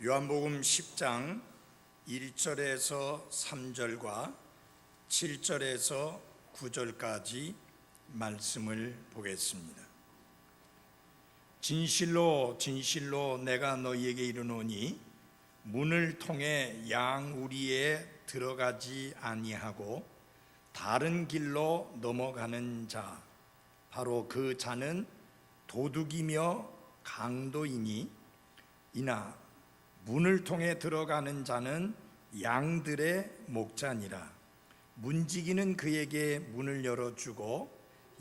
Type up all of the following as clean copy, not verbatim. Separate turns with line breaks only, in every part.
요한복음 10장 1절에서 3절과 7절에서 9절까지 말씀을 보겠습니다. 진실로 진실로 내가 너희에게 이르노니 문을 통해 양 우리에 들어가지 아니하고 다른 길로 넘어가는 자 바로 그 자는 도둑이며 강도이니 이나 문을 통해 들어가는 자는 양들의 목자니라. 문지기는 그에게 문을 열어주고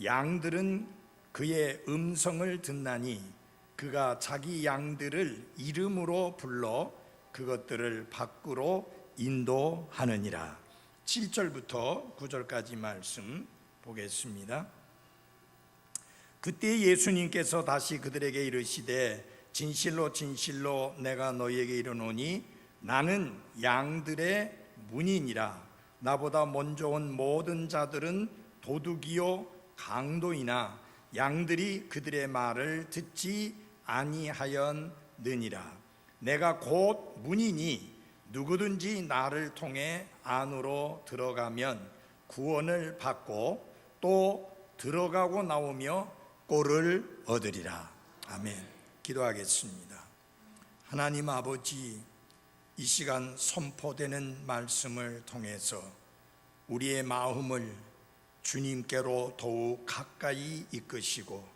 양들은 그의 음성을 듣나니 그가 자기 양들을 이름으로 불러 그것들을 밖으로 인도하느니라. 7절부터 9절까지 말씀 보겠습니다. 그때 예수님께서 다시 그들에게 이르시되 진실로 진실로 내가 너희에게 이르노니 나는 양들의 문이니라. 나보다 먼저 온 모든 자들은 도둑이요 강도이나 양들이 그들의 말을 듣지 아니하였느니라. 내가 곧 문이니 누구든지 나를 통해 안으로 들어가면 구원을 받고 또 들어가고 나오며 꼴을 얻으리라. 아멘. 기도하겠습니다. 하나님 아버지, 이 시간 선포되는 말씀을 통해서 우리의 마음을 주님께로 더욱 가까이 이끄시고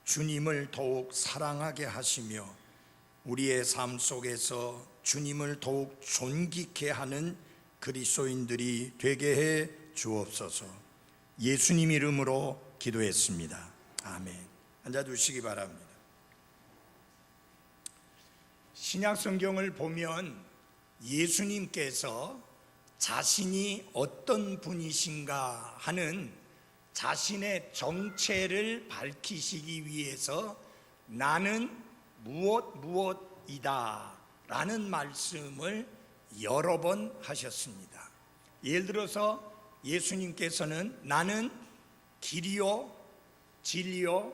주님을 더욱 사랑하게 하시며 우리의 삶 속에서 주님을 더욱 존귀케 하는 그리스도인들이 되게 해 주옵소서. 예수님 이름으로 기도했습니다. 아멘. 앉아주시기 바랍니다. 신약 성경을 보면 예수님께서 자신이 어떤 분이신가 하는 자신의 정체를 밝히시기 위해서 나는 무엇이다 라는 말씀을 여러 번 하셨습니다. 예를 들어서 예수님께서는 나는 길이요 진리요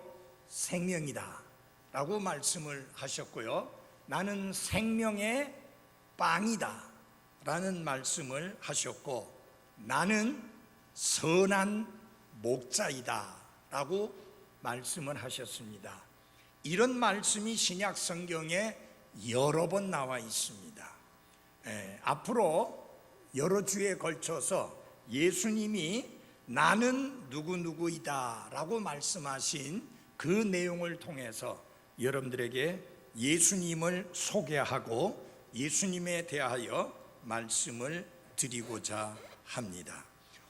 생명이다 라고 말씀을 하셨고요, 나는 생명의 빵이다 라는 말씀을 하셨고, 나는 선한 목자이다 라고 말씀을 하셨습니다. 이런 말씀이 신약 성경에 여러 번 나와 있습니다. 앞으로 여러 주에 걸쳐서 예수님이 나는 누구누구이다 라고 말씀하신 그 내용을 통해서 여러분들에게 예수님을 소개하고 예수님에 대하여 말씀을 드리고자 합니다.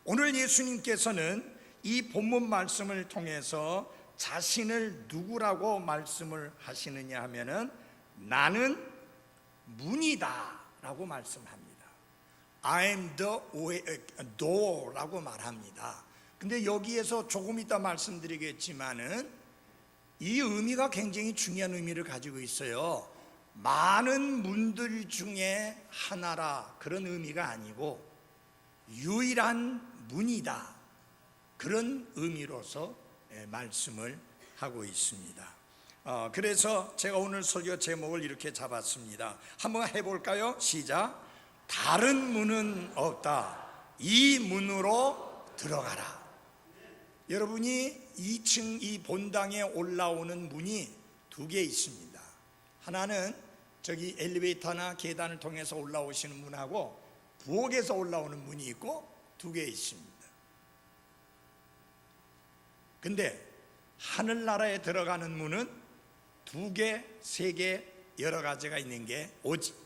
오늘 예수님께서는 이 본문 말씀을 통해서 자신을 누구라고 말씀을 하시느냐 하면은 나는 문이다 라고 말씀합니다. I am the door 라고 말합니다. 근데 여기에서 조금 이따 말씀드리겠지만은 이 의미가 굉장히 중요한 의미를 가지고 있어요. 많은 문들 중에 하나라 그런 의미가 아니고 유일한 문이다 그런 의미로서 말씀을 하고 있습니다. 그래서 제가 오늘 설교 제목을 이렇게 잡았습니다. 한번 해볼까요? 시작. 다른 문은 없다. 이 문으로 들어가라. 여러분이 2층 이 본당에 올라오는 문이 두 개 있습니다. 하나는 저기 엘리베이터나 계단을 통해서 올라오시는 문하고 부엌에서 올라오는 문이 있고 두 개 있습니다. 근데 하늘나라에 들어가는 문은 두 개, 세 개, 여러 가지가 있는 게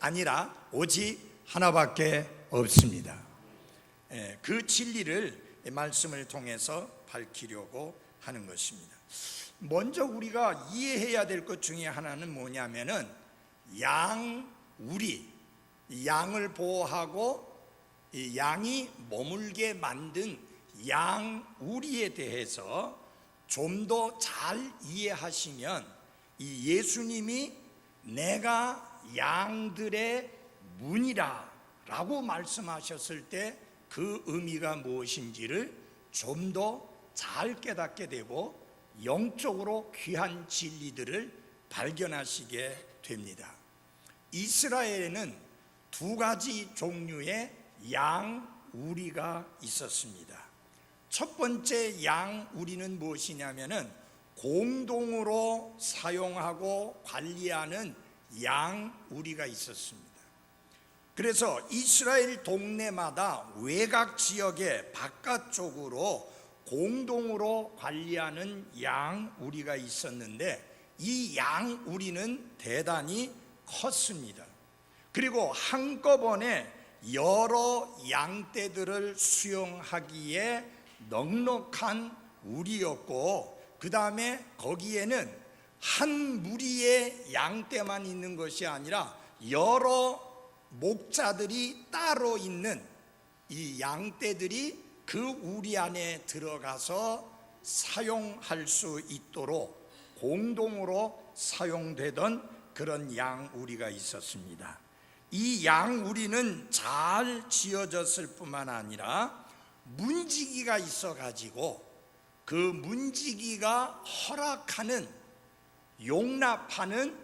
아니라 오직 하나밖에 없습니다. 그 진리를 말씀을 통해서 밝히려고 하는 것입니다. 먼저 우리가 이해해야 될 것 중에 하나는 뭐냐면은 양우리, 양을 보호하고 양이 머물게 만든 양우리에 대해서 좀 더 잘 이해하시면 이 예수님이 내가 양들의 문이라 라고 말씀하셨을 때 그 의미가 무엇인지를 좀 더 잘 깨닫게 되고 영적으로 귀한 진리들을 발견하시게 됩니다. 이스라엘에는 두 가지 종류의 양 우리가 있었습니다. 첫 번째 양 우리는 무엇이냐면은 공동으로 사용하고 관리하는 양 우리가 있었습니다. 그래서 이스라엘 동네마다 외곽 지역의 바깥쪽으로 공동으로 관리하는 양 우리가 있었는데 이 양 우리는 대단히 컸습니다. 그리고 한꺼번에 여러 양떼들을 수용하기에 넉넉한 우리였고, 그 다음에 거기에는 한 무리의 양떼만 있는 것이 아니라 여러 목자들이 따로 있는 이 양떼들이 그 우리 안에 들어가서 사용할 수 있도록 공동으로 사용되던 그런 양 우리가 있었습니다. 이 양 우리는 잘 지어졌을 뿐만 아니라 문지기가 있어 가지고 그 문지기가 허락하는, 용납하는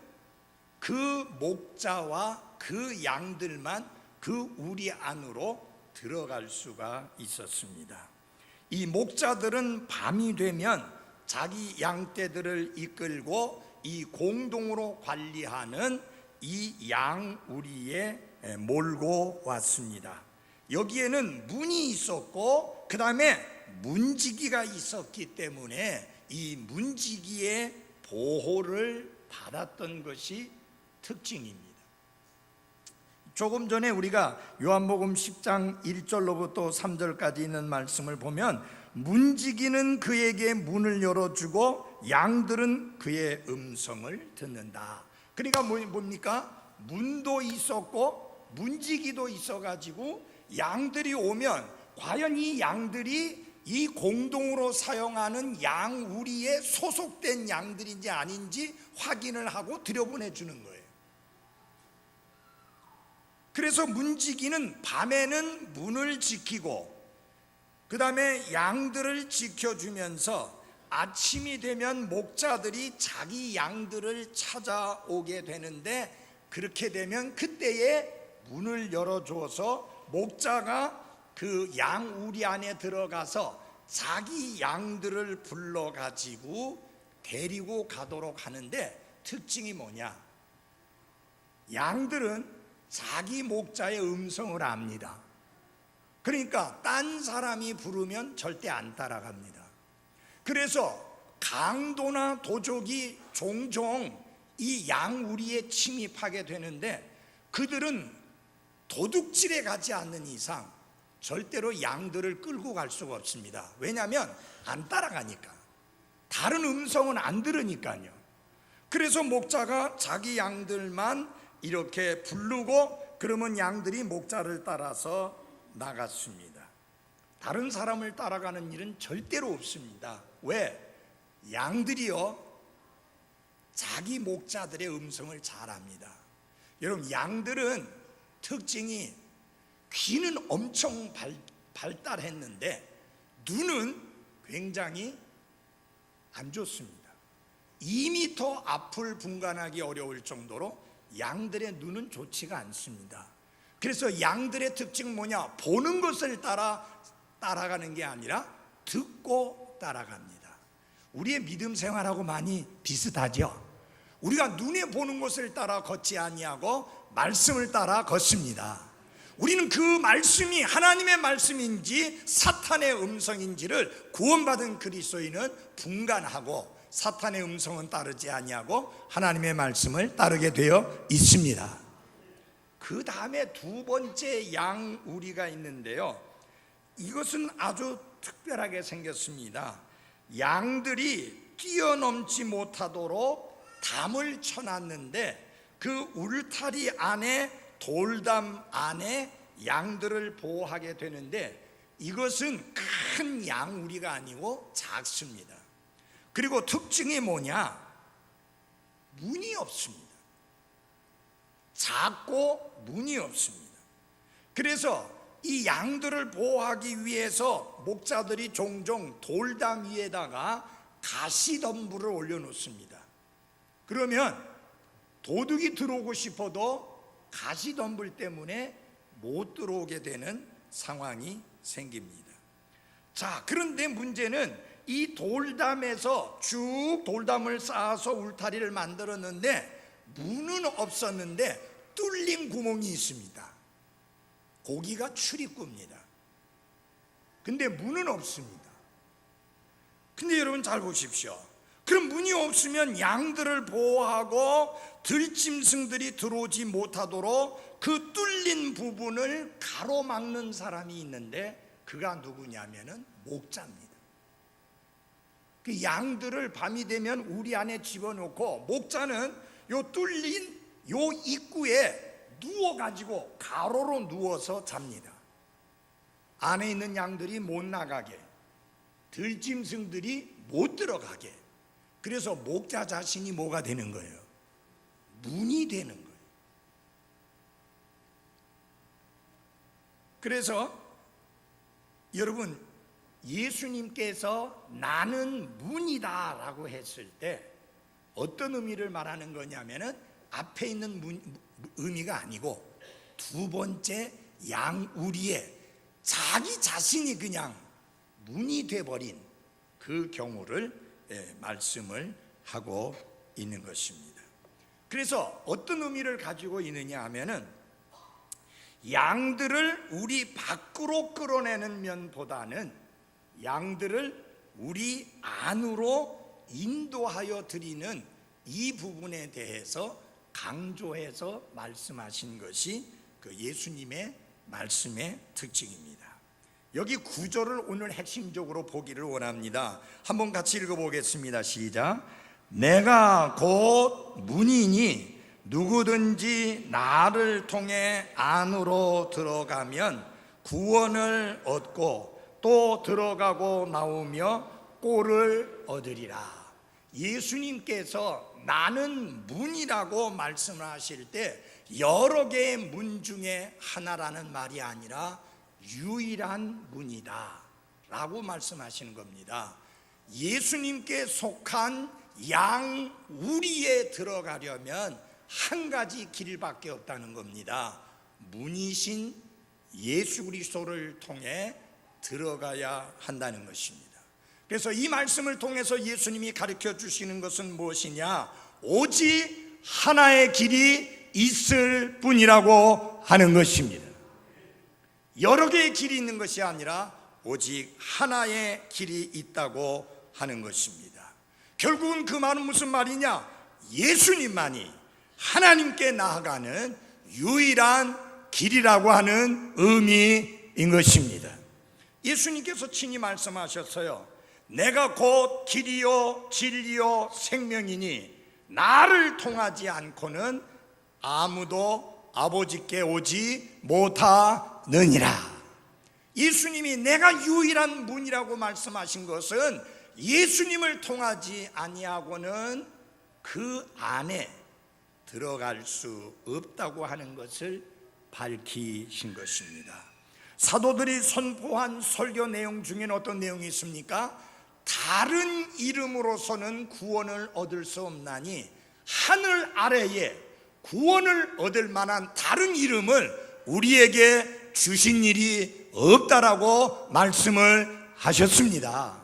그 목자와 그 양들만 그 우리 안으로 들어갈 수가 있었습니다. 이 목자들은 밤이 되면 자기 양떼들을 이끌고 이 공동으로 관리하는 이 양 우리에 몰고 왔습니다. 여기에는 문이 있었고 그 다음에 문지기가 있었기 때문에 이 문지기의 보호를 받았던 것이 특징입니다. 조금 전에 우리가 요한복음 10장 1절로부터 3절까지 있는 말씀을 보면 문지기는 그에게 문을 열어주고 양들은 그의 음성을 듣는다. 그러니까 뭡니까? 문도 있었고 문지기도 있어가지고 양들이 오면 과연 이 양들이 이 공동으로 사용하는 양 우리에 소속된 양들인지 아닌지 확인을 하고 들여보내주는 거예요. 그래서 문지기는 밤에는 문을 지키고 그 다음에 양들을 지켜주면서 아침이 되면 목자들이 자기 양들을 찾아오게 되는데, 그렇게 되면 그때에 문을 열어줘서 목자가 그 양 우리 안에 들어가서 자기 양들을 불러가지고 데리고 가도록 하는데, 특징이 뭐냐? 양들은 자기 목자의 음성을 압니다. 그러니까 딴 사람이 부르면 절대 안 따라갑니다. 그래서 강도나 도적이 종종 이 양 우리에 침입하게 되는데, 그들은 도둑질에 가지 않는 이상 절대로 양들을 끌고 갈 수가 없습니다. 왜냐하면 안 따라가니까, 다른 음성은 안 들으니까요. 그래서 목자가 자기 양들만 이렇게 부르고 그러면 양들이 목자를 따라서 나갔습니다. 다른 사람을 따라가는 일은 절대로 없습니다. 왜? 양들이요, 자기 목자들의 음성을 잘 압니다. 여러분, 양들은 특징이 귀는 엄청 발달했는데 눈은 굉장히 안 좋습니다. 2m 앞을 분간하기 어려울 정도로 양들의 눈은 좋지가 않습니다. 그래서 양들의 특징은 뭐냐? 보는 것을 따라가는 게 아니라 듣고 따라갑니다. 우리의 믿음 생활하고 많이 비슷하죠. 우리가 눈에 보는 것을 따라 걷지 아니하고 말씀을 따라 걷습니다. 우리는 그 말씀이 하나님의 말씀인지 사탄의 음성인지를 구원받은 그리스도인은 분간하고, 사탄의 음성은 따르지 아니하고 하나님의 말씀을 따르게 되어 있습니다. 그 다음에 두 번째 양 우리가 있는데요, 이것은 아주 특별하게 생겼습니다. 양들이 뛰어넘지 못하도록 담을 쳐놨는데 그 울타리 안에, 돌담 안에 양들을 보호하게 되는데, 이것은 큰 양 우리가 아니고 작습니다. 그리고 특징이 뭐냐? 문이 없습니다. 작고 문이 없습니다. 그래서 이 양들을 보호하기 위해서 목자들이 종종 돌담 위에다가 가시덤불을 올려놓습니다. 그러면 도둑이 들어오고 싶어도 가시덤불 때문에 못 들어오게 되는 상황이 생깁니다. 자, 그런데 문제는 이 돌담에서 쭉 돌담을 쌓아서 울타리를 만들었는데 문은 없었는데 뚫린 구멍이 있습니다. 거기가 출입구입니다. 근데 문은 없습니다. 근데 여러분 잘 보십시오. 그럼 문이 없으면 양들을 보호하고 들짐승들이 들어오지 못하도록 그 뚫린 부분을 가로막는 사람이 있는데 그가 누구냐면은 목자입니다. 그 양들을 밤이 되면 우리 안에 집어넣고 목자는 요 뚫린 요 입구에 누워가지고 가로로 누워서 잡니다. 안에 있는 양들이 못 나가게, 들짐승들이 못 들어가게. 그래서 목자 자신이 뭐가 되는 거예요? 문이 되는 거예요. 그래서 여러분, 예수님께서 나는 문이다 라고 했을 때 어떤 의미를 말하는 거냐면은 앞에 있는 의미가 아니고 두 번째 양우리에 자기 자신이 그냥 문이 돼버린 그 경우를 말씀을 하고 있는 것입니다. 그래서 어떤 의미를 가지고 있느냐 하면은 양들을 우리 밖으로 끌어내는 면보다는 양들을 우리 안으로 인도하여 드리는 이 부분에 대해서 강조해서 말씀하신 것이 그 예수님의 말씀의 특징입니다. 여기 구절을 오늘 핵심적으로 보기를 원합니다. 한번 같이 읽어보겠습니다. 시작. 내가 곧 문이니 누구든지 나를 통해 안으로 들어가면 구원을 얻고 또 들어가고 나오며 꼴을 얻으리라. 예수님께서 나는 문이라고 말씀하실 때 여러 개의 문 중에 하나라는 말이 아니라 유일한 문이다 라고 말씀하시는 겁니다. 예수님께 속한 양 우리에 들어가려면 한 가지 길밖에 없다는 겁니다. 문이신 예수 그리스도를 통해 들어가야 한다는 것입니다. 그래서 이 말씀을 통해서 예수님이 가르쳐 주시는 것은 무엇이냐? 오직 하나의 길이 있을 뿐이라고 하는 것입니다. 여러 개의 길이 있는 것이 아니라 오직 하나의 길이 있다고 하는 것입니다. 결국은 그 말은 무슨 말이냐? 예수님만이 하나님께 나아가는 유일한 길이라고 하는 의미인 것입니다. 예수님께서 친히 말씀하셨어요. 내가 곧 길이요 진리요 생명이니 나를 통하지 않고는 아무도 아버지께 오지 못하느니라. 예수님이 내가 유일한 문이라고 말씀하신 것은 예수님을 통하지 아니하고는 그 안에 들어갈 수 없다고 하는 것을 밝히신 것입니다. 사도들이 선포한 설교 내용 중에는 어떤 내용이 있습니까? 다른 이름으로서는 구원을 얻을 수 없나니 하늘 아래에 구원을 얻을 만한 다른 이름을 우리에게 주신 일이 없다라고 말씀을 하셨습니다.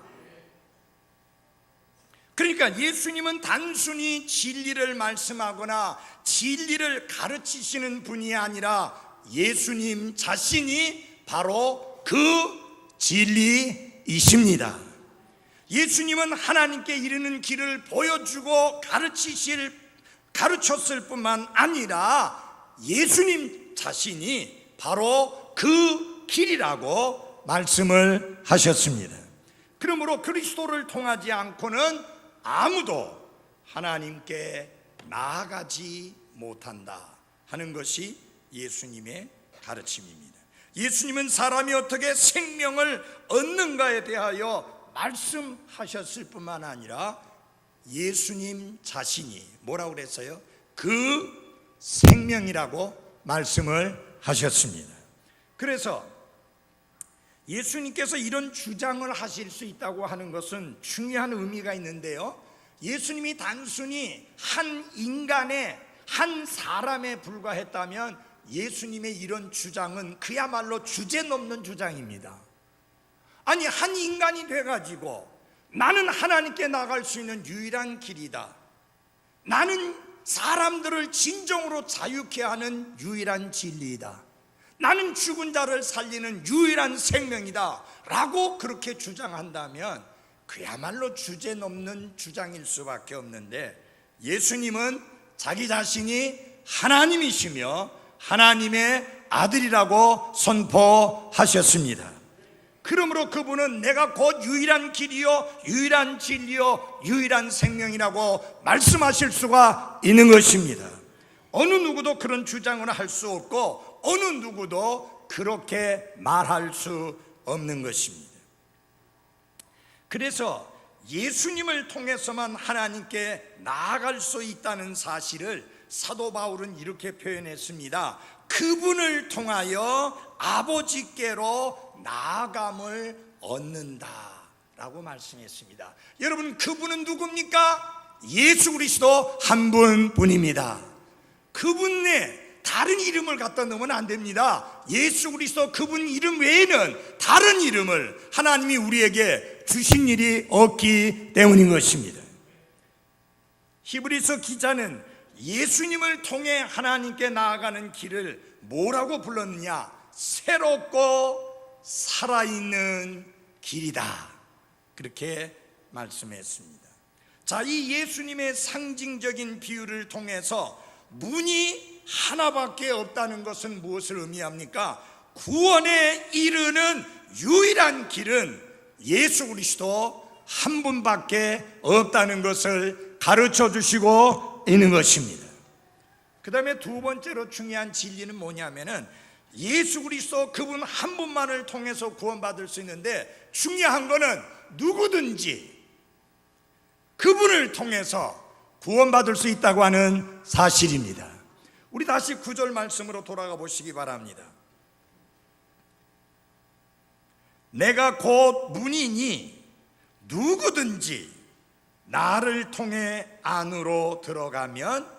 그러니까 예수님은 단순히 진리를 말씀하거나 진리를 가르치시는 분이 아니라 예수님 자신이 바로 그 진리이십니다. 예수님은 하나님께 이르는 길을 보여주고 가르쳤을 뿐만 아니라 예수님 자신이 바로 그 길이라고 말씀을 하셨습니다. 그러므로 그리스도를 통하지 않고는 아무도 하나님께 나아가지 못한다 하는 것이 예수님의 가르침입니다. 예수님은 사람이 어떻게 생명을 얻는가에 대하여 말씀하셨을 뿐만 아니라 예수님 자신이 뭐라고 그랬어요? 그 생명이라고 말씀을 하셨습니다. 그래서 예수님께서 이런 주장을 하실 수 있다고 하는 것은 중요한 의미가 있는데요, 예수님이 단순히 한 인간의 한 사람에 불과했다면 예수님의 이런 주장은 그야말로 주제넘는 주장입니다. 아니, 한 인간이 돼가지고 나는 하나님께 나갈 수 있는 유일한 길이다, 나는 사람들을 진정으로 자유케 하는 유일한 진리이다, 나는 죽은 자를 살리는 유일한 생명이다 라고 그렇게 주장한다면 그야말로 주제넘는 주장일 수밖에 없는데, 예수님은 자기 자신이 하나님이시며 하나님의 아들이라고 선포하셨습니다. 그러므로 그분은 내가 곧 유일한 길이요 유일한 진리요 유일한 생명이라고 말씀하실 수가 있는 것입니다. 어느 누구도 그런 주장을 할 수 없고 어느 누구도 그렇게 말할 수 없는 것입니다. 그래서 예수님을 통해서만 하나님께 나아갈 수 있다는 사실을 사도 바울은 이렇게 표현했습니다. 그분을 통하여 아버지께로 나아감을 얻는다 라고 말씀했습니다. 여러분, 그분은 누굽니까? 예수 그리스도 한 분뿐입니다. 그분 외에 다른 이름을 갖다 넣으면 안 됩니다. 예수 그리스도 그분 이름 외에는 다른 이름을 하나님이 우리에게 주신 일이 없기 때문인 것입니다. 히브리서 기자는 예수님을 통해 하나님께 나아가는 길을 뭐라고 불렀느냐? 새롭고 살아있는 길이다, 그렇게 말씀했습니다. 자, 이 예수님의 상징적인 비유를 통해서 문이 하나밖에 없다는 것은 무엇을 의미합니까? 구원에 이르는 유일한 길은 예수 그리스도 한 분밖에 없다는 것을 가르쳐 주시고 있는 것입니다. 그 다음에 두 번째로 중요한 진리는 뭐냐면은 예수 그리스도 그분 한 분만을 통해서 구원받을 수 있는데, 중요한 거는 누구든지 그분을 통해서 구원받을 수 있다고 하는 사실입니다. 우리 다시 9절 말씀으로 돌아가 보시기 바랍니다. 내가 곧 문이니 누구든지 나를 통해 안으로 들어가면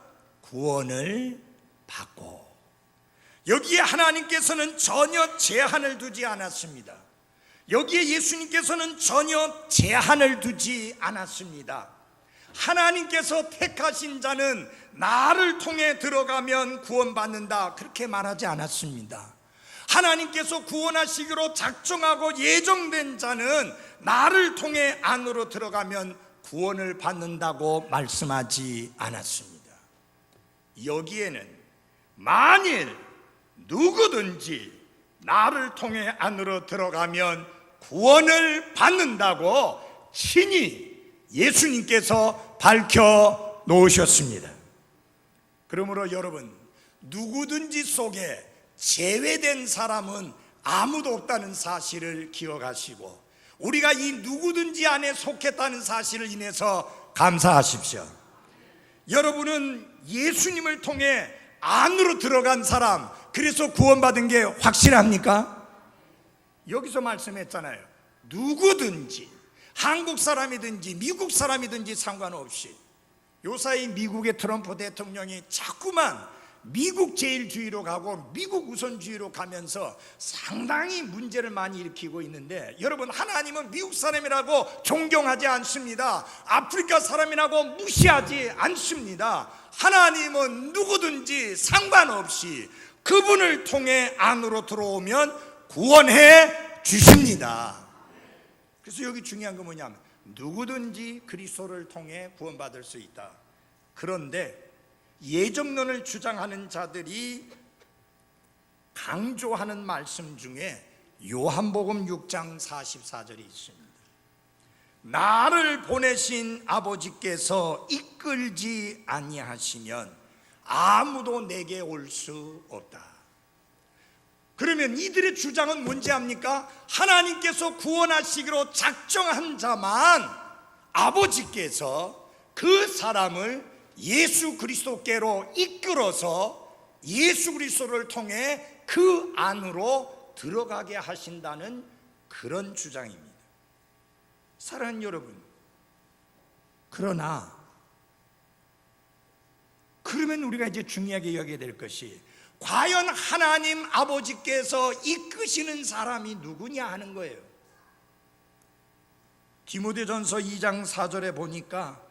구원을 받고. 여기에 하나님께서는 전혀 제한을 두지 않았습니다. 여기에 예수님께서는 전혀 제한을 두지 않았습니다. 하나님께서 택하신 자는 나를 통해 들어가면 구원받는다, 그렇게 말하지 않았습니다. 하나님께서 구원하시기로 작정하고 예정된 자는 나를 통해 안으로 들어가면 구원을 받는다고 말씀하지 않았습니다. 여기에는 만일 누구든지 나를 통해 안으로 들어가면 구원을 받는다고 친히 예수님께서 밝혀 놓으셨습니다. 그러므로 여러분, 누구든지 속에 제외된 사람은 아무도 없다는 사실을 기억하시고, 우리가 이 누구든지 안에 속했다는 사실을 인해서 감사하십시오. 여러분은 예수님을 통해 안으로 들어간 사람, 그래서 구원받은 게 확실합니까? 여기서 말씀했잖아요. 누구든지, 한국 사람이든지 미국 사람이든지 상관없이. 요사이 미국의 트럼프 대통령이 자꾸만 미국 제일주의로 가고 미국 우선주의로 가면서 상당히 문제를 많이 일으키고 있는데, 여러분, 하나님은 미국 사람이라고 존경하지 않습니다. 아프리카 사람이라고 무시하지 않습니다. 하나님은 누구든지 상관없이 그분을 통해 안으로 들어오면 구원해 주십니다. 그래서 여기 중요한 건 뭐냐면 누구든지 그리스도를 통해 구원받을 수 있다. 그런데 예정론을 주장하는 자들이 강조하는 말씀 중에 요한복음 6장 44절이 있습니다. 나를 보내신 아버지께서 이끌지 아니하시면 아무도 내게 올 수 없다. 그러면 이들의 주장은 뭔지 압니까? 하나님께서 구원하시기로 작정한 자만 아버지께서 그 사람을 예수 그리스도께로 이끌어서 예수 그리스도를 통해 그 안으로 들어가게 하신다는 그런 주장입니다. 사랑하는 여러분, 그러나 그러면 우리가 이제 중요하게 여겨야 될 것이 과연 하나님 아버지께서 이끄시는 사람이 누구냐 하는 거예요. 디모데전서 2장 4절에 보니까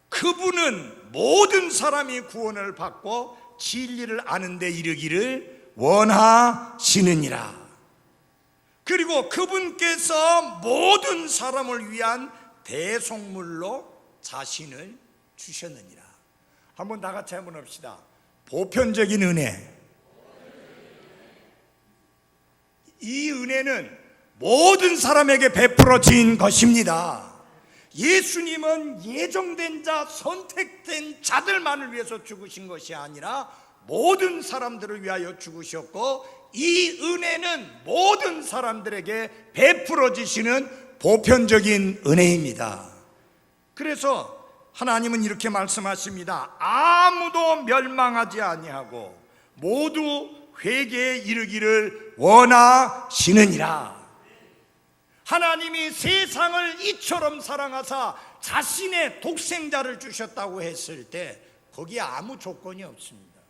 그분은 모든 사람이 구원을 받고 진리를 아는 데 이르기를 원하시느니라. 그리고 그분께서 모든 사람을 위한 대속물로 자신을 주셨느니라. 한번 다 같이 한번 합시다. 보편적인 은혜. 이 은혜는 모든 사람에게 베풀어진 것입니다. 예수님은 예정된 자, 선택된 자들만을 위해서 죽으신 것이 아니라 모든 사람들을 위하여 죽으셨고, 이 은혜는 모든 사람들에게 베풀어지시는 보편적인 은혜입니다. 그래서 하나님은 이렇게 말씀하십니다. 아무도 멸망하지 아니하고 모두 회개에 이르기를 원하시느니라. 하나님이 세상을 이처럼 사랑하사 자신의 독생자를 주셨다고 했을 때 거기에 아무 조건이 없습니다.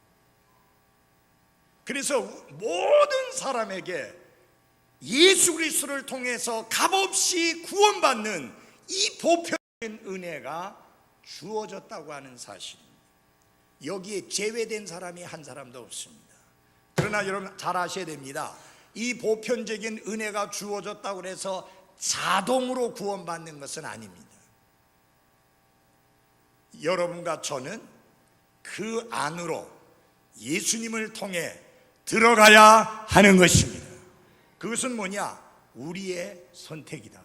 그래서 모든 사람에게 예수 그리스도를 통해서 값없이 구원받는 이 보편적인 은혜가 주어졌다고 하는 사실입니다. 여기에 제외된 사람이 한 사람도 없습니다. 그러나 여러분 잘 아셔야 됩니다. 이 보편적인 은혜가 주어졌다고 해서 자동으로 구원받는 것은 아닙니다. 여러분과 저는 그 안으로 예수님을 통해 들어가야 하는 것입니다. 그것은 뭐냐? 우리의 선택이다.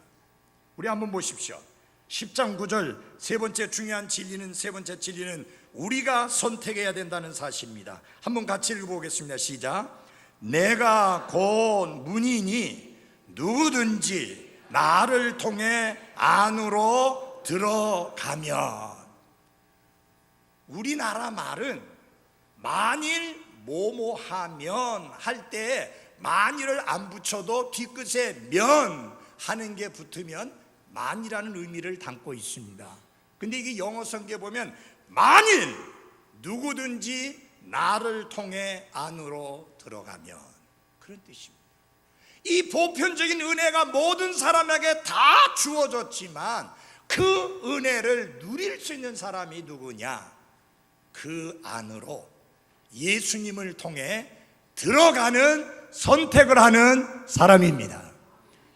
우리 한번 보십시오. 10장 9절 세 번째 중요한 진리는, 세 번째 진리는 우리가 선택해야 된다는 사실입니다. 한번 같이 읽어보겠습니다. 시작. 내가 곧 문이니 누구든지 나를 통해 안으로 들어가면. 우리나라 말은 만일 뭐뭐하면 할 때 만일을 안 붙여도 뒤끝에 면 하는 게 붙으면 만이라는 의미를 담고 있습니다. 근데 이게 영어 성경에 보면 만일 누구든지 나를 통해 안으로 들어가면, 그런 뜻입니다. 이 보편적인 은혜가 모든 사람에게 다 주어졌지만 그 은혜를 누릴 수 있는 사람이 누구냐? 그 안으로 예수님을 통해 들어가는 선택을 하는 사람입니다.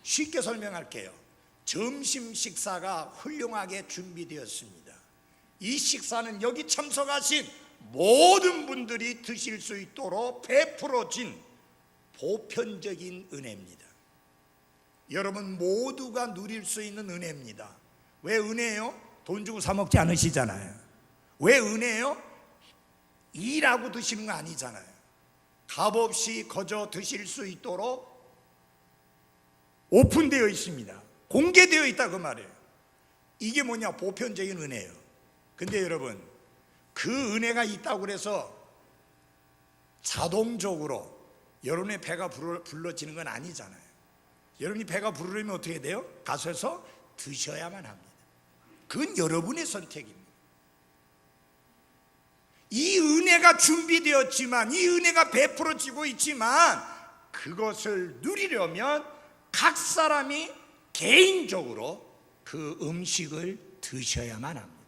쉽게 설명할게요. 점심 식사가 훌륭하게 준비되었습니다. 이 식사는 여기 참석하신 모든 분들이 드실 수 있도록 베풀어진 보편적인 은혜입니다. 여러분 모두가 누릴 수 있는 은혜입니다. 왜 은혜예요? 돈 주고 사 먹지 않으시잖아요. 왜 은혜예요? 일하고 드시는 거 아니잖아요. 값없이 거저 드실 수 있도록 오픈되어 있습니다. 공개되어 있다 그 말이에요. 이게 뭐냐? 보편적인 은혜예요. 근데 여러분 그 은혜가 있다고 해서 자동적으로 여러분의 배가 불러지는 건 아니잖아요. 여러분이 배가 부르려면 어떻게 돼요? 가셔서 드셔야만 합니다. 그건 여러분의 선택입니다. 이 은혜가 준비되었지만, 이 은혜가 베풀어지고 있지만 그것을 누리려면 각 사람이 개인적으로 그 음식을 드셔야만 합니다.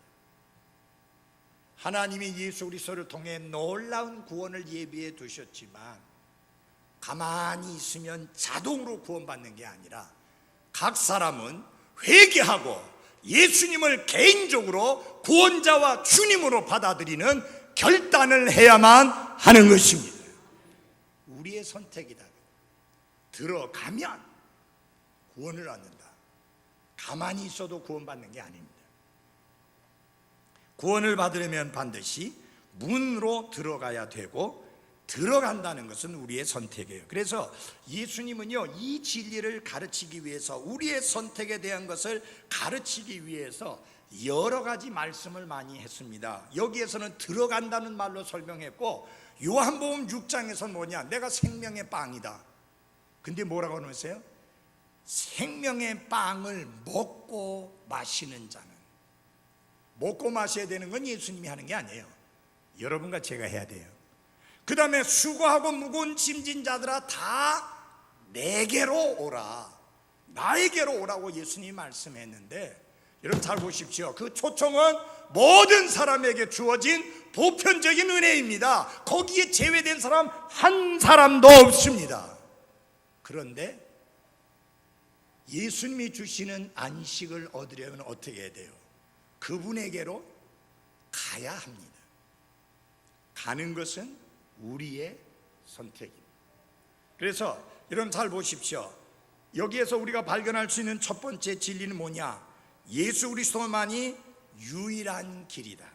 하나님이 예수 그리스도를 통해 놀라운 구원을 예비해 두셨지만 가만히 있으면 자동으로 구원받는 게 아니라 각 사람은 회개하고 예수님을 개인적으로 구원자와 주님으로 받아들이는 결단을 해야만 하는 것입니다. 우리의 선택이다. 들어가면 구원을 얻는다. 가만히 있어도 구원받는 게 아닙니다. 구원을 받으려면 반드시 문으로 들어가야 되고, 들어간다는 것은 우리의 선택이에요. 그래서 예수님은요, 이 진리를 가르치기 위해서, 우리의 선택에 대한 것을 가르치기 위해서 여러 가지 말씀을 많이 했습니다. 여기에서는 들어간다는 말로 설명했고, 요한복음 6장에서는 뭐냐? 내가 생명의 빵이다. 근데 뭐라고 하세요? 생명의 빵을 먹고 마시는 자는, 먹고 마셔야 되는 건 예수님이 하는 게 아니에요. 여러분과 제가 해야 돼요. 그 다음에 수고하고 무거운 짐진 자들아 다 내게로 오라, 나에게로 오라고 예수님이 말씀했는데, 여러분 잘 보십시오. 그 초청은 모든 사람에게 주어진 보편적인 은혜입니다. 거기에 제외된 사람 한 사람도 없습니다. 그런데 예수님이 주시는 안식을 얻으려면 어떻게 해야 돼요? 그분에게로 가야 합니다. 가는 것은 우리의 선택입니다. 그래서 여러분 잘 보십시오. 여기에서 우리가 발견할 수 있는 첫 번째 진리는 뭐냐? 예수 그리스도만이 유일한 길이다.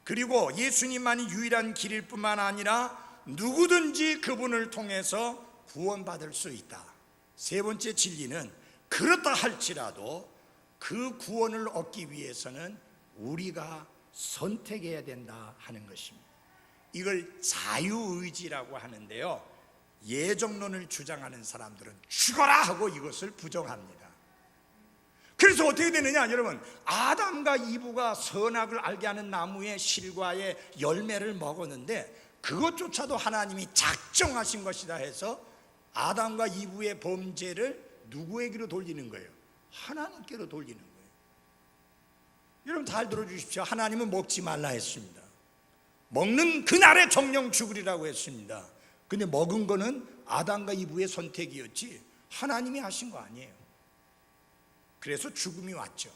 그리고 예수님만이 유일한 길일 뿐만 아니라 누구든지 그분을 통해서 구원받을 수 있다. 세 번째 진리는 그렇다 할지라도 그 구원을 얻기 위해서는 우리가 선택해야 된다 하는 것입니다. 이걸 자유의지라고 하는데요, 예정론을 주장하는 사람들은 죽어라 하고 이것을 부정합니다. 그래서 어떻게 되느냐, 여러분, 아담과 이브가 선악을 알게 하는 나무의 실과의 열매를 먹었는데 그것조차도 하나님이 작정하신 것이다 해서 아담과 이브의 범죄를 누구에게로 돌리는 거예요? 하나님께로 돌리는 거예요. 여러분 잘 들어주십시오. 하나님은 먹지 말라 했습니다. 먹는 그날에 정령 죽으리라고 했습니다. 근데 먹은 거는 아담과 이브의 선택이었지 하나님이 하신 거 아니에요. 그래서 죽음이 왔죠.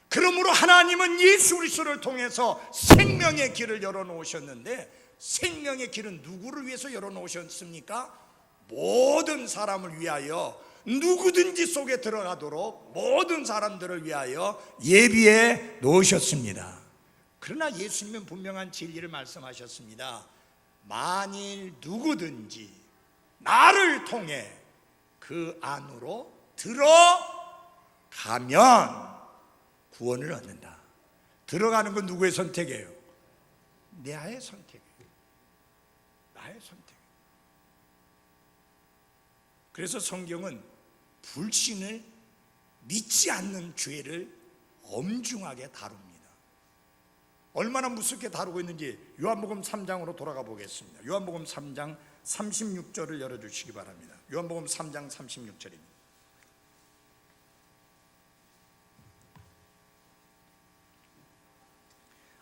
그러므로 하나님은 예수 그리스도를 통해서 생명의 길을 열어놓으셨는데, 생명의 길은 누구를 위해서 열어놓으셨습니까? 모든 사람을 위하여, 누구든지 속에 들어가도록 모든 사람들을 위하여 예비해 놓으셨습니다. 그러나 예수님은 분명한 진리를 말씀하셨습니다. 만일 누구든지 나를 통해 그 안으로 들어가면 구원을 얻는다. 들어가는 건 누구의 선택이에요? 나의 선택이에요. 나의 선택. 그래서 성경은 불신을, 믿지 않는 죄를 엄중하게 다룹니다. 얼마나 무섭게 다루고 있는지 요한복음 3장으로 돌아가 보겠습니다. 요한복음 3장 36절을 열어주시기 바랍니다. 요한복음 3장 36절입니다.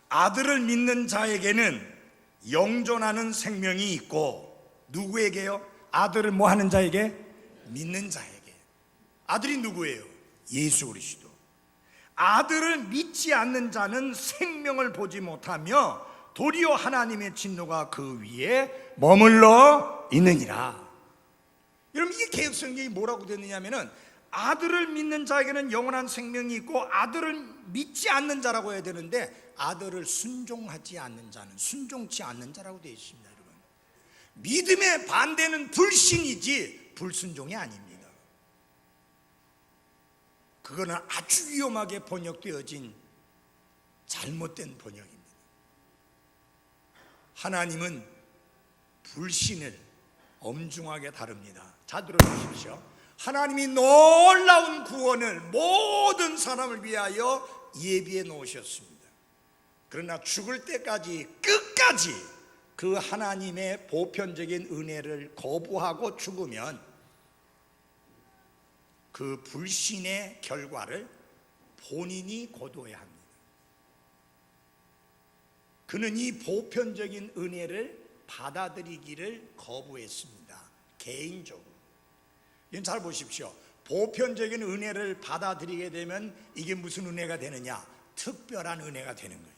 아들을 믿는 자에게는 영존하는 생명이 있고, 누구에게요? 아들을 뭐 하는 자에게? 믿는 자에게. 아들이 누구예요? 예수 그리스도. 아들을 믿지 않는 자는 생명을 보지 못하며 도리어 하나님의 진노가 그 위에 머물러 있느니라. 여러분, 이게 개혁성경이 뭐라고 되느냐면은 아들을 믿는 자에게는 영원한 생명이 있고, 아들을 믿지 않는 자라고 해야 되는데 아들을 순종하지 않는 자는, 순종치 않는 자라고 되어 있습니다. 여러분, 믿음의 반대는 불신이지 불순종이 아닙니다. 그거는 아주 위험하게 번역되어진 잘못된 번역입니다. 하나님은 불신을 엄중하게 다룹니다. 자, 들어주십시오. 하나님이 놀라운 구원을 모든 사람을 위하여 예비해 놓으셨습니다. 그러나 죽을 때까지 끝까지 그 하나님의 보편적인 은혜를 거부하고 죽으면 그 불신의 결과를 본인이 거두어야 합니다. 그는 이 보편적인 은혜를 받아들이기를 거부했습니다. 개인적으로. 이건 잘 보십시오. 보편적인 은혜를 받아들이게 되면 이게 무슨 은혜가 되느냐? 특별한 은혜가 되는 거예요.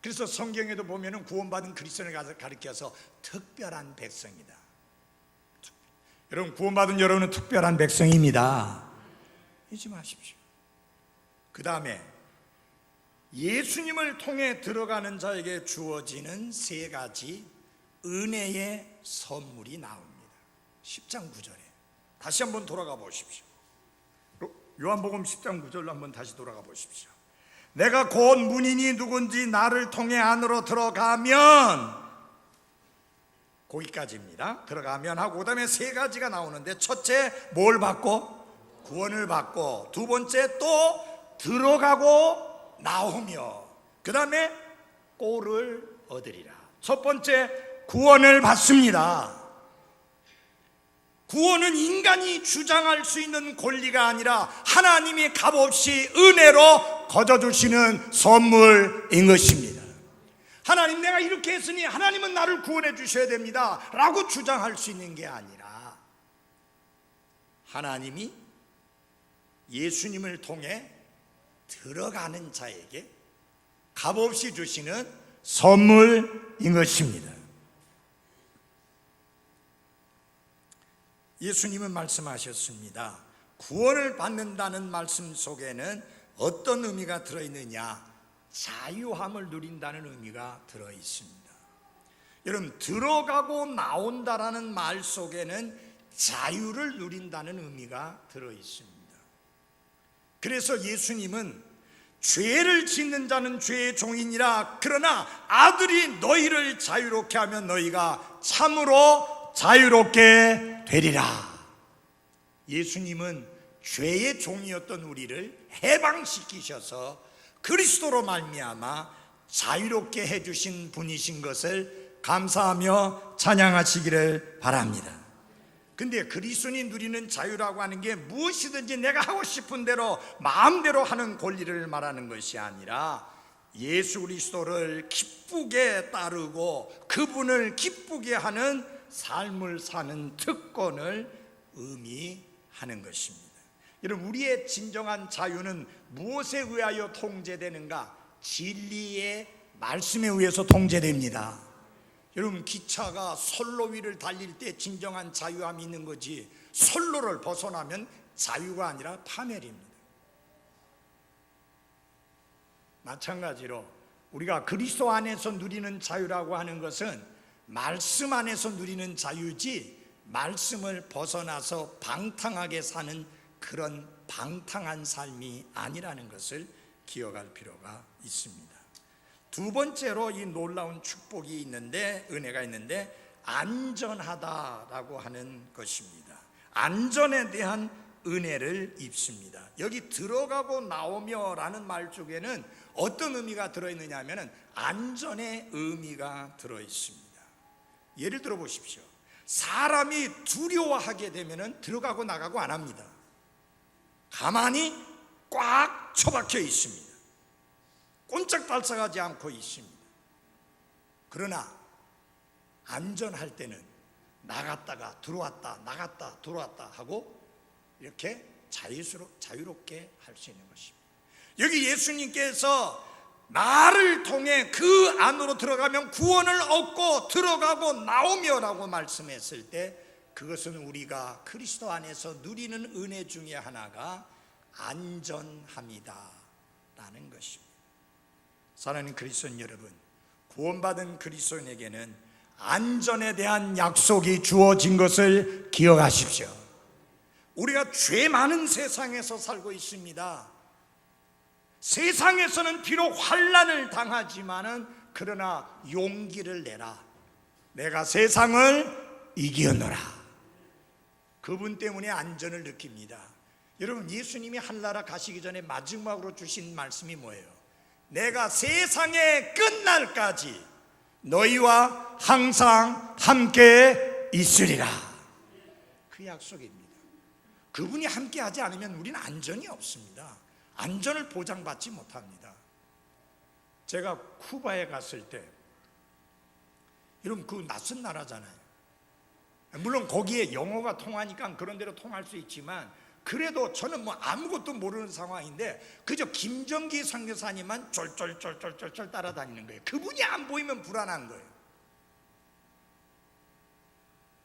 그래서 성경에도 보면은 구원받은 그리스도인을 가리켜서 특별한 백성이다. 여러분, 구원받은 여러분은 특별한 백성입니다. 잊지 마십시오. 그 다음에 예수님을 통해 들어가는 자에게 주어지는 세 가지 은혜의 선물이 나옵니다. 10장 9절에 다시 한번 돌아가 보십시오. 요한복음 10장 9절로 한번 다시 돌아가 보십시오. 내가 곧 문이니 누군지 나를 통해 안으로 들어가면, 거기까지입니다. 들어가면 하고 그 다음에 세 가지가 나오는데, 첫째 뭘 받고? 구원을 받고, 두 번째 또 들어가고 나오며, 그 다음에 꼴을 얻으리라. 첫 번째, 구원을 받습니다. 구원은 인간이 주장할 수 있는 권리가 아니라 하나님이 값없이 은혜로 거저주시는 선물인 것입니다. 하나님, 내가 이렇게 했으니 하나님은 나를 구원해 주셔야 됩니다 라고 주장할 수 있는 게 아니라 하나님이 예수님을 통해 들어가는 자에게 값없이 주시는 선물인 것입니다. 예수님은 말씀하셨습니다. 구원을 받는다는 말씀 속에는 어떤 의미가 들어있느냐? 자유함을 누린다는 의미가 들어있습니다. 여러분, 들어가고 나온다라는 말 속에는 자유를 누린다는 의미가 들어있습니다. 그래서 예수님은 죄를 짓는 자는 죄의 종이니라, 그러나 아들이 너희를 자유롭게 하면 너희가 참으로 자유롭게 되리라. 예수님은 죄의 종이었던 우리를 해방시키셔서 그리스도로 말미암아 자유롭게 해주신 분이신 것을 감사하며 찬양하시기를 바랍니다. 근데 그리스도인이 누리는 자유라고 하는 게 무엇이든지 내가 하고 싶은 대로 마음대로 하는 권리를 말하는 것이 아니라 예수 그리스도를 기쁘게 따르고 그분을 기쁘게 하는 삶을 사는 특권을 의미하는 것입니다. 여러분, 우리의 진정한 자유는 무엇에 의하여 통제되는가? 진리의 말씀에 의해서 통제됩니다. 여러분, 기차가 선로 위를 달릴 때 진정한 자유함이 있는 거지, 선로를 벗어나면 자유가 아니라 파멸입니다. 마찬가지로 우리가 그리스도 안에서 누리는 자유라고 하는 것은 말씀 안에서 누리는 자유지, 말씀을 벗어나서 방탕하게 사는 그런 방탕한 삶이 아니라는 것을 기억할 필요가 있습니다. 두 번째로 이 놀라운 축복이 있는데, 은혜가 있는데, 안전하다라고 하는 것입니다. 안전에 대한 은혜를 입습니다. 여기 들어가고 나오며 라는 말 쪽에는 어떤 의미가 들어있느냐 하면 안전의 의미가 들어있습니다. 예를 들어 보십시오. 사람이 두려워하게 되면 들어가고 나가고 안 합니다. 가만히 꽉 처박혀 있습니다. 꼼짝달싹하지 않고 있습니다. 그러나 안전할 때는 나갔다가 들어왔다 나갔다 들어왔다 하고 이렇게 자유롭게 할 수 있는 것입니다. 여기 예수님께서 나를 통해 그 안으로 들어가면 구원을 얻고 들어가고 나오며 라고 말씀했을 때, 그것은 우리가 그리스도 안에서 누리는 은혜 중에 하나가 안전함이다 라는 것입니다. 사랑하는 그리스도인 여러분, 구원받은 그리스도인에게는 안전에 대한 약속이 주어진 것을 기억하십시오. 우리가 죄 많은 세상에서 살고 있습니다. 세상에서는 비록 환난을 당하지만은 그러나 용기를 내라. 내가 세상을 이기었노라. 그분 때문에 안전을 느낍니다. 여러분, 예수님이 한나라 가시기 전에 마지막으로 주신 말씀이 뭐예요? 내가 세상의 끝날까지 너희와 항상 함께 있으리라. 그 약속입니다. 그분이 함께 하지 않으면 우리는 안전이 없습니다. 안전을 보장받지 못합니다. 제가 쿠바에 갔을 때, 여러분 그 낯선 나라잖아요. 물론 거기에 영어가 통하니까 그런 대로 통할 수 있지만, 그래도 저는 뭐 아무것도 모르는 상황인데 그저 김정기 선교사님만 쫄쫄쫄쫄쫄 따라다니는 거예요. 그분이 안 보이면 불안한 거예요.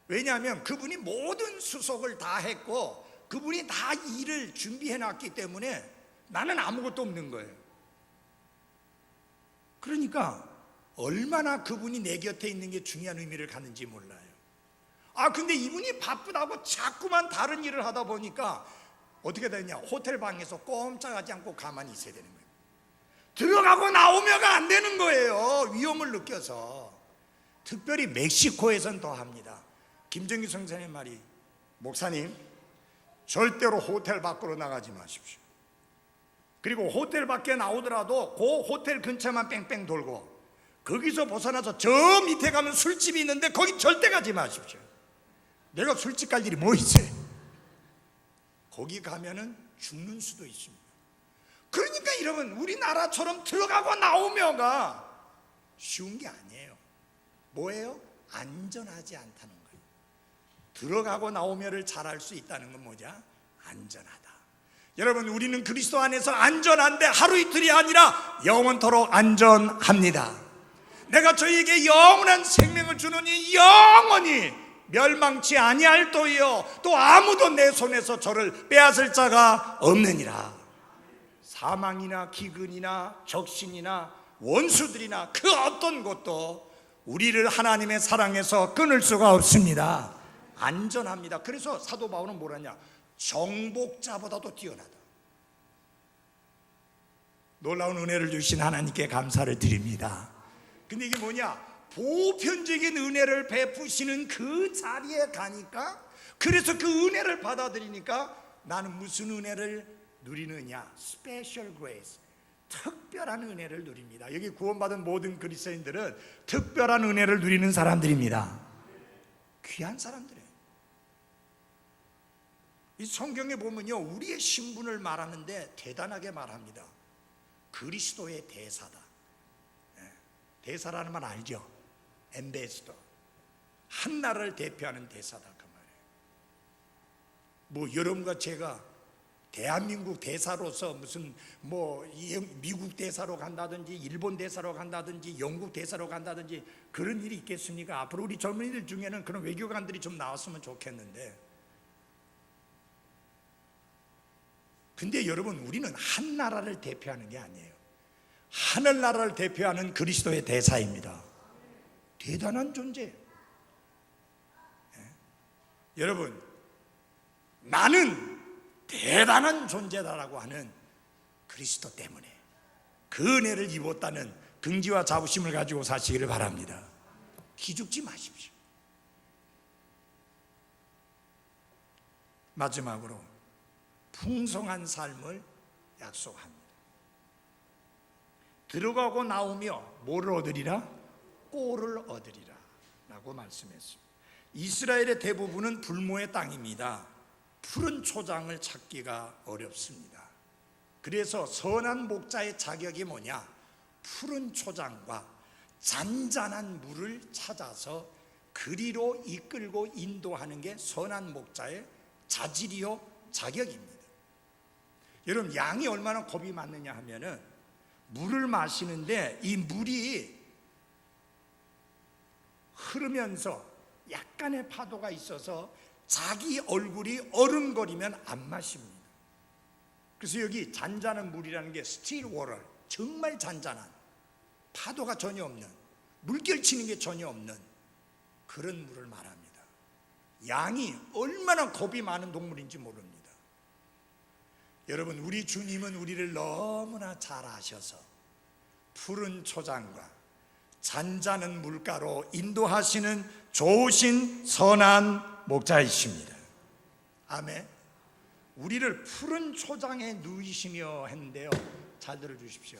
왜냐하면 그분이 모든 수속을 다 했고 그분이 다 일을 준비해 놨기 때문에 나는 아무것도 없는 거예요. 그러니까 얼마나 그분이 내 곁에 있는 게 중요한 의미를 갖는지 몰라요. 근데 이분이 바쁘다고 자꾸만 다른 일을 하다 보니까 어떻게 되냐, 호텔 방에서 꼼짝하지 않고 가만히 있어야 되는 거예요. 들어가고 나오며가 안 되는 거예요. 위험을 느껴서. 특별히 멕시코에선 더 합니다. 김정기 선생님 말이, 목사님 절대로 호텔 밖으로 나가지 마십시오. 그리고 호텔 밖에 나오더라도 그 호텔 근처만 뺑뺑 돌고, 거기서 벗어나서 저 밑에 가면 술집이 있는데 거기 절대 가지 마십시오. 내가 술집 갈 일이 뭐 있어요? 거기 가면은 죽는 수도 있습니다. 그러니까 여러분, 우리나라처럼 들어가고 나오며가 쉬운 게 아니에요. 뭐예요? 안전하지 않다는 거예요. 들어가고 나오며를 잘할 수 있다는 건 뭐냐? 안전하다. 여러분, 우리는 그리스도 안에서 안전한데 하루 이틀이 아니라 영원토록 안전합니다. 내가 저희에게 영원한 생명을 주느니 영원히 멸망치 아니할 도이요 또 아무도 내 손에서 저를 빼앗을 자가 없느니라. 사망이나 기근이나 적신이나 원수들이나 그 어떤 것도 우리를 하나님의 사랑에서 끊을 수가 없습니다. 안전합니다. 그래서 사도 바울은 뭐라냐? 정복자보다도 뛰어나다. 놀라운 은혜를 주신 하나님께 감사를 드립니다. 근데 이게 뭐냐? 보편적인 은혜를 베푸시는 그 자리에 가니까, 그래서 그 은혜를 받아들이니까 나는 무슨 은혜를 누리느냐? 스페셜 그레이스, 특별한 은혜를 누립니다. 여기 구원받은 모든 그리스도인들은 특별한 은혜를 누리는 사람들입니다. 귀한 사람들이에요. 이 성경에 보면요, 우리의 신분을 말하는데 대단하게 말합니다. 그리스도의 대사다. 대사라는 말 알죠? 엠베스더, 한 나라를 대표하는 대사다 그 말이에요. 뭐 여러분과 제가 대한민국 대사로서 무슨 뭐 미국 대사로 간다든지 일본 대사로 간다든지 영국 대사로 간다든지 그런 일이 있겠습니까? 앞으로 우리 젊은이들 중에는 그런 외교관들이 좀 나왔으면 좋겠는데, 근데 여러분, 우리는 한 나라를 대표하는 게 아니에요. 하늘나라를 대표하는 그리스도의 대사입니다. 대단한 존재예요. 여러분, 나는 대단한 존재다라고 하는 그리스도 때문에 그 은혜를 입었다는 긍지와 자부심을 가지고 사시기를 바랍니다. 기죽지 마십시오. 마지막으로 풍성한 삶을 약속합니다. 들어가고 나오며 뭐를 얻으리라? 꼴을 얻으리라 라고 말씀했습니다. 이스라엘의 대부분은 불모의 땅입니다. 푸른 초장을 찾기가 어렵습니다. 그래서 선한 목자의 자격이 뭐냐? 푸른 초장과 잔잔한 물을 찾아서 그리로 이끌고 인도하는 게 선한 목자의 자질이요 자격입니다. 여러분, 양이 얼마나 겁이 많느냐 하면은 물을 마시는데 이 물이 흐르면서 약간의 파도가 있어서 자기 얼굴이 어른거리면 안 마십니다. 그래서 여기 잔잔한 물이라는 게 스틸 워터, 정말 잔잔한, 파도가 전혀 없는, 물결 치는 게 전혀 없는 그런 물을 말합니다. 양이 얼마나 겁이 많은 동물인지 모릅니다. 여러분, 우리 주님은 우리를 너무나 잘 아셔서 푸른 초장과 잔잔한 물가로 인도하시는 좋으신 선한 목자이십니다. 아멘. 우리를 푸른 초장에 누이시며 했는데요, 잘 들어주십시오.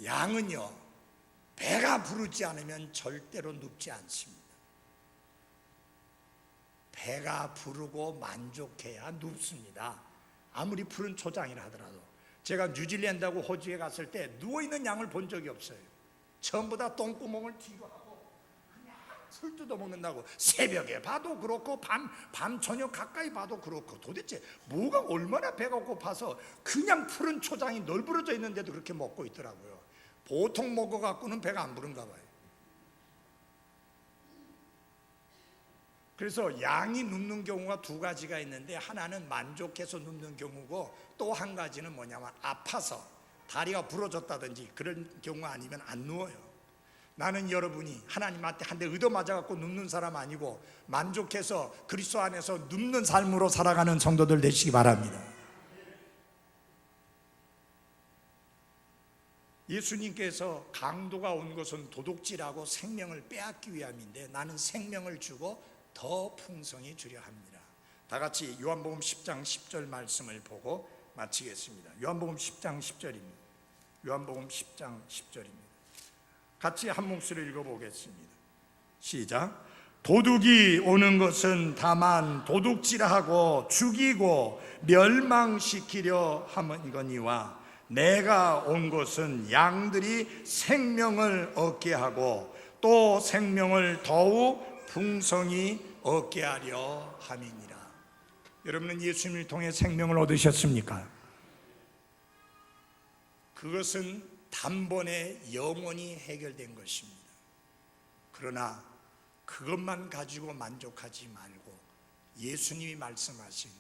양은요, 배가 부르지 않으면 절대로 눕지 않습니다. 배가 부르고 만족해야 눕습니다. 아무리 푸른 초장이라 하더라도. 제가 뉴질랜드하고 호주에 갔을 때 누워있는 양을 본 적이 없어요. 전부 다 똥구멍을 튀고 하고 그냥 술 뜯어먹는다고. 새벽에 봐도 그렇고 밤 저녁 가까이 봐도 그렇고, 도대체 뭐가 얼마나 배가 고파서 그냥 푸른 초장이 널브러져 있는데도 그렇게 먹고 있더라고요. 보통 먹어갖고는 배가 안 부른가 봐요. 그래서 양이 눕는 경우가 두 가지가 있는데, 하나는 만족해서 눕는 경우고, 또 한 가지는 뭐냐면 아파서 다리가 부러졌다든지 그런 경우 아니면 안 누워요. 나는 여러분이 하나님한테 한 대 의도 맞아갖고 눕는 사람 아니고 만족해서 그리스도 안에서 눕는 삶으로 살아가는 성도들 되시기 바랍니다. 예수님께서 강도가 온 것은 도둑질하고 생명을 빼앗기 위함인데, 나는 생명을 주고 더 풍성히 주려 합니다. 다 같이 요한복음 10장 10절 말씀을 보고 마치겠습니다. 요한복음 10장 10절입니다. 요한복음 10장 10절입니다. 같이 한 목소리로 읽어보겠습니다. 시작. 도둑이 오는 것은 다만 도둑질하고 죽이고 멸망시키려 함이거니와 내가 온 것은 양들이 생명을 얻게 하고 또 생명을 더욱 풍성히 얻게 하려 함이니라. 여러분은 예수님을 통해 생명을 얻으셨습니까? 그것은 단번에 영원히 해결된 것입니다. 그러나 그것만 가지고 만족하지 말고 예수님이 말씀하신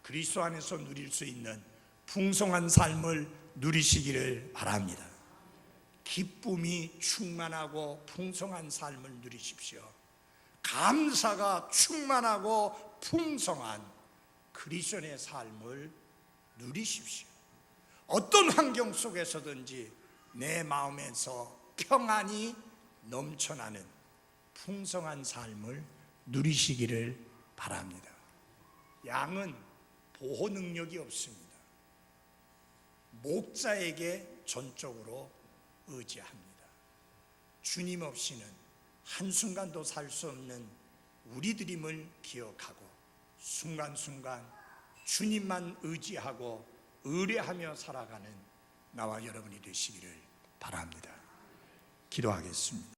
그리스도 안에서 누릴 수 있는 풍성한 삶을 누리시기를 바랍니다. 기쁨이 충만하고 풍성한 삶을 누리십시오. 감사가 충만하고 풍성한 그리스도의 삶을 누리십시오. 어떤 환경 속에서든지 내 마음에서 평안이 넘쳐나는 풍성한 삶을 누리시기를 바랍니다. 양은 보호 능력이 없습니다. 목자에게 전적으로 의지합니다. 주님 없이는 한순간도 살 수 없는 우리들임을 기억하고 순간순간 주님만 의지하고 의뢰하며 살아가는 나와 여러분이 되시기를 바랍니다. 기도하겠습니다.